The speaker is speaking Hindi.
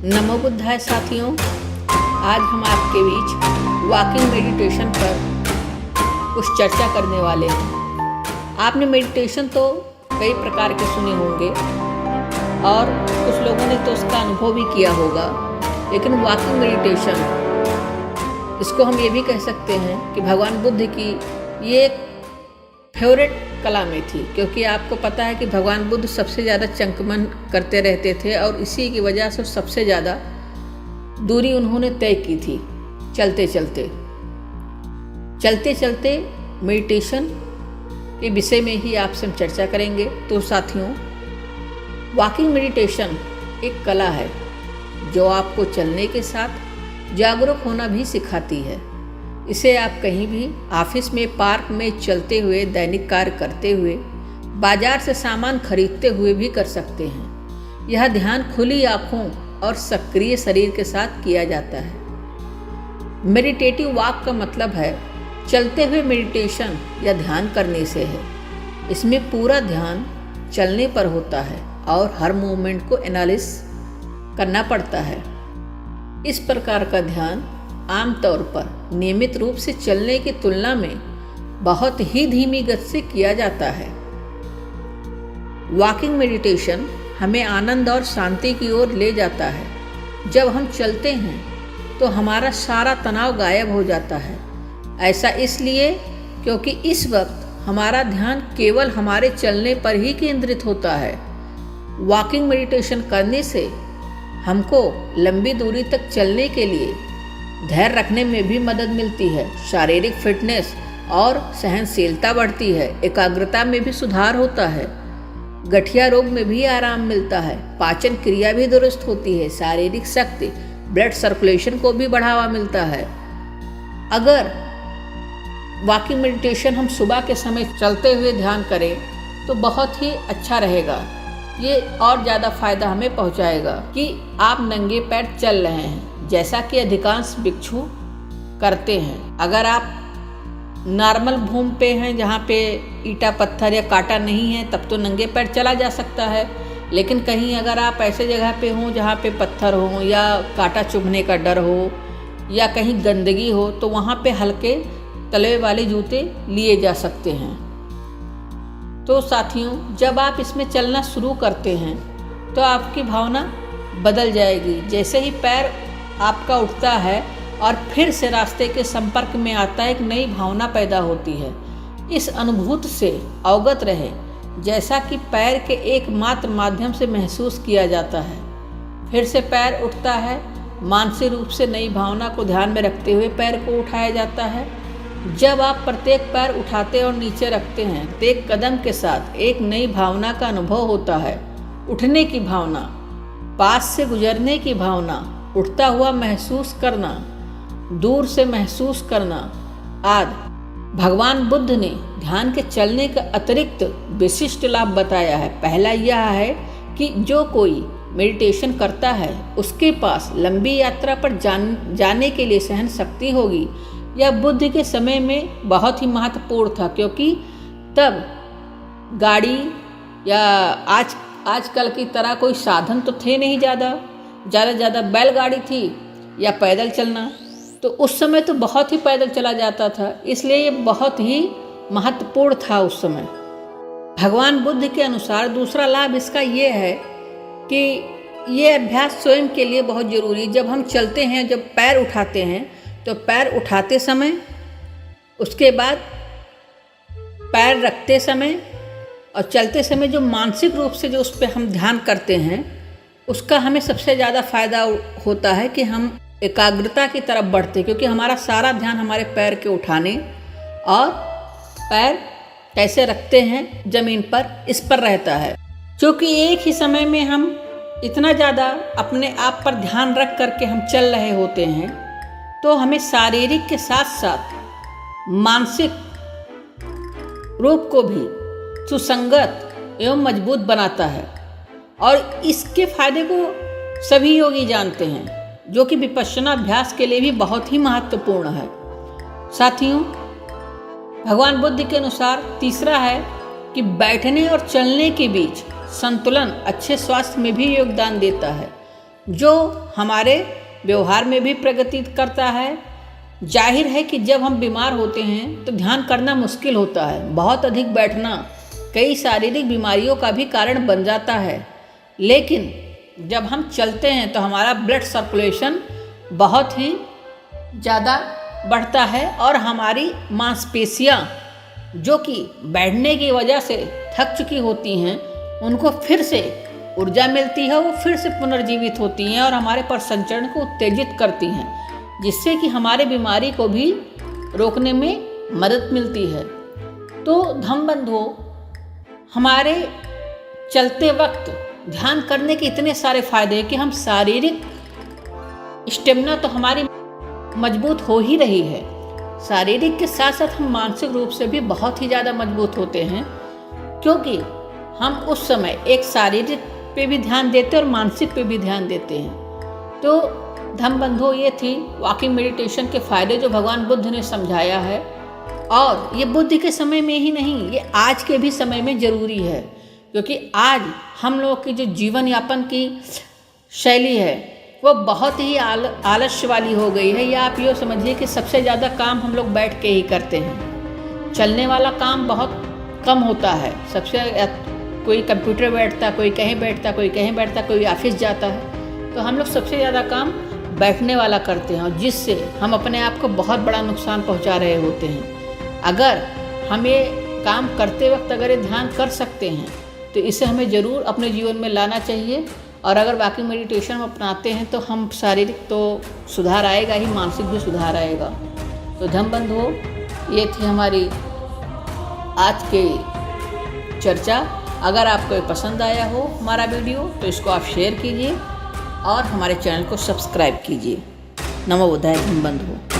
नमो बुद्धाय साथियों, आज हम आपके बीच वॉकिंग मेडिटेशन पर कुछ चर्चा करने वाले हैं। आपने मेडिटेशन तो कई प्रकार के सुने होंगे और कुछ लोगों ने तो उसका अनुभव भी किया होगा, लेकिन वॉकिंग मेडिटेशन, इसको हम ये भी कह सकते हैं कि भगवान बुद्ध की ये एक फेवरेट कला में थी, क्योंकि आपको पता है कि भगवान बुद्ध सबसे ज़्यादा चंकमन करते रहते थे और इसी की वजह से सबसे ज़्यादा दूरी उन्होंने तय की थी। चलते चलते मेडिटेशन के विषय में ही आपसे हम चर्चा करेंगे। तो साथियों, वॉकिंग मेडिटेशन एक कला है जो आपको चलने के साथ जागरूक होना भी सिखाती है। इसे आप कहीं भी, ऑफिस में, पार्क में चलते हुए, दैनिक कार्य करते हुए, बाजार से सामान खरीदते हुए भी कर सकते हैं। यह ध्यान खुली आँखों और सक्रिय शरीर के साथ किया जाता है। मेडिटेटिव वॉक का मतलब है चलते हुए मेडिटेशन या ध्यान करने से है। इसमें पूरा ध्यान चलने पर होता है और हर मूवमेंट को एनालिसिस करना पड़ता है। इस प्रकार का ध्यान आमतौर पर नियमित रूप से चलने की तुलना में बहुत ही धीमी गति से किया जाता है। वॉकिंग मेडिटेशन हमें आनंद और शांति की ओर ले जाता है। जब हम चलते हैं तो हमारा सारा तनाव गायब हो जाता है। ऐसा इसलिए क्योंकि इस वक्त हमारा ध्यान केवल हमारे चलने पर ही केंद्रित होता है। वॉकिंग मेडिटेशन करने से हमको लंबी दूरी तक चलने के लिए धैर्य रखने में भी मदद मिलती है। शारीरिक फिटनेस और सहनशीलता बढ़ती है। एकाग्रता में भी सुधार होता है। गठिया रोग में भी आराम मिलता है। पाचन क्रिया भी दुरुस्त होती है। शारीरिक शक्ति, ब्लड सर्कुलेशन को भी बढ़ावा मिलता है। अगर वॉकिंग मेडिटेशन हम सुबह के समय चलते हुए ध्यान करें तो बहुत ही अच्छा रहेगा। ये और ज़्यादा फायदा हमें पहुंचाएगा कि आप नंगे पैर चल रहे हैं, जैसा कि अधिकांश भिक्षु करते हैं। अगर आप नॉर्मल भूमि पे हैं जहाँ पे ईंटा पत्थर या कांटा नहीं है, तब तो नंगे पैर चला जा सकता है। लेकिन कहीं अगर आप ऐसे जगह पे हों जहाँ पे पत्थर हो या कांटा चुभने का डर हो या कहीं गंदगी हो, तो वहाँ पे हल्के तलवे वाले जूते लिए जा सकते हैं। तो साथियों, जब आप इसमें चलना शुरू करते हैं तो आपकी भावना बदल जाएगी। जैसे ही पैर आपका उठता है और फिर से रास्ते के संपर्क में आता है, एक नई भावना पैदा होती है। इस अनुभूति से अवगत रहे जैसा कि पैर के एकमात्र माध्यम से महसूस किया जाता है। फिर से पैर उठता है। मानसिक रूप से नई भावना को ध्यान में रखते हुए पैर को उठाया जाता है। जब आप प्रत्येक पैर उठाते और नीचे रखते हैं तो एक कदम के साथ एक नई भावना का अनुभव होता है। उठने की भावना, पास से गुजरने की भावना, उठता हुआ महसूस करना, दूर से महसूस करना आदि। भगवान बुद्ध ने ध्यान के चलने का अतिरिक्त विशिष्ट लाभ बताया है। पहला यह है कि जो कोई मेडिटेशन करता है उसके पास लंबी यात्रा पर जाने के लिए सहन शक्ति होगी। यह बुद्ध के समय में बहुत ही महत्वपूर्ण था, क्योंकि तब गाड़ी या आजकल की तरह कोई साधन तो थे नहीं। ज़्यादा बैलगाड़ी थी या पैदल चलना, तो उस समय तो बहुत ही पैदल चला जाता था। इसलिए ये बहुत ही महत्वपूर्ण था उस समय। भगवान बुद्ध के अनुसार दूसरा लाभ इसका ये है कि ये अभ्यास स्वयं के लिए बहुत ज़रूरी। जब हम चलते हैं, जब पैर उठाते हैं, तो पैर उठाते समय, उसके बाद पैर रखते समय और चलते समय जो मानसिक रूप से जो उस पर हम ध्यान करते हैं, उसका हमें सबसे ज़्यादा फायदा होता है कि हम एकाग्रता की तरफ बढ़ते, क्योंकि हमारा सारा ध्यान हमारे पैर के उठाने और पैर कैसे रखते हैं ज़मीन पर, इस पर रहता है। क्योंकि एक ही समय में हम इतना ज़्यादा अपने आप पर ध्यान रख करके हम चल रहे होते हैं, तो हमें शारीरिक के साथ साथ मानसिक रूप को भी सुसंगत एवं मजबूत बनाता है। और इसके फायदे को सभी योगी जानते हैं, जो कि विपश्यना अभ्यास के लिए भी बहुत ही महत्वपूर्ण है। साथियों, भगवान बुद्ध के अनुसार तीसरा है कि बैठने और चलने के बीच संतुलन अच्छे स्वास्थ्य में भी योगदान देता है। जो हमारे व्यवहार में भी प्रगति करता है। जाहिर है कि जब हम बीमार होते हैं तो ध्यान करना मुश्किल होता है। बहुत अधिक बैठना कई शारीरिक बीमारियों का भी कारण बन जाता है, लेकिन जब हम चलते हैं तो हमारा ब्लड सर्कुलेशन बहुत ही ज़्यादा बढ़ता है और हमारी मांसपेशियाँ जो कि बैठने की वजह से थक चुकी होती हैं, उनको फिर से ऊर्जा मिलती है, वो फिर से पुनर्जीवित होती हैं और हमारे परिसंचरण को उत्तेजित करती हैं, जिससे कि हमारे बीमारी को भी रोकने में मदद मिलती है। तो धम्म बंधुओं, हमारे चलते वक्त ध्यान करने के इतने सारे फायदे हैं कि हम शारीरिक स्टेमिना तो हमारी मजबूत हो ही रही है, शारीरिक के साथ साथ हम मानसिक रूप से भी बहुत ही ज़्यादा मजबूत होते हैं, क्योंकि हम उस समय एक शारीरिक पे भी ध्यान देते हैं और मानसिक पे भी ध्यान देते हैं। तो धम्म बंधुओं, ये थी वॉकिंग मेडिटेशन के फ़ायदे जो भगवान बुद्ध ने समझाया है। और ये बुद्ध के समय में ही नहीं, ये आज के भी समय में ज़रूरी है, क्योंकि आज हम लोग की जो जीवन यापन की शैली है वो बहुत ही आलस्य वाली हो गई है, या आप ये समझिए कि सबसे ज़्यादा काम हम लोग बैठ के ही करते हैं। चलने वाला काम बहुत कम होता है। सबसे कोई कंप्यूटर बैठता, कोई कहीं बैठता, कोई कहीं बैठता, कोई ऑफिस जाता है। तो हम लोग सबसे ज़्यादा काम बैठने वाला करते हैं, और जिससे हम अपने आप को बहुत बड़ा नुकसान पहुंचा रहे होते हैं। अगर हम ये काम करते वक्त अगर ये ध्यान कर सकते हैं तो इसे हमें ज़रूर अपने जीवन में लाना चाहिए। और अगर वॉकिंग मेडिटेशन हम अपनाते हैं तो हम शारीरिक तो सुधार आएगा ही, मानसिक भी सुधार आएगा। तो धम्म बंधुओं, ये थी हमारी आज की चर्चा। अगर आपको ये पसंद आया हो हमारा वीडियो तो इसको आप शेयर कीजिए और हमारे चैनल को सब्सक्राइब कीजिए। नमो बुद्धाय धम्म बंधुओं।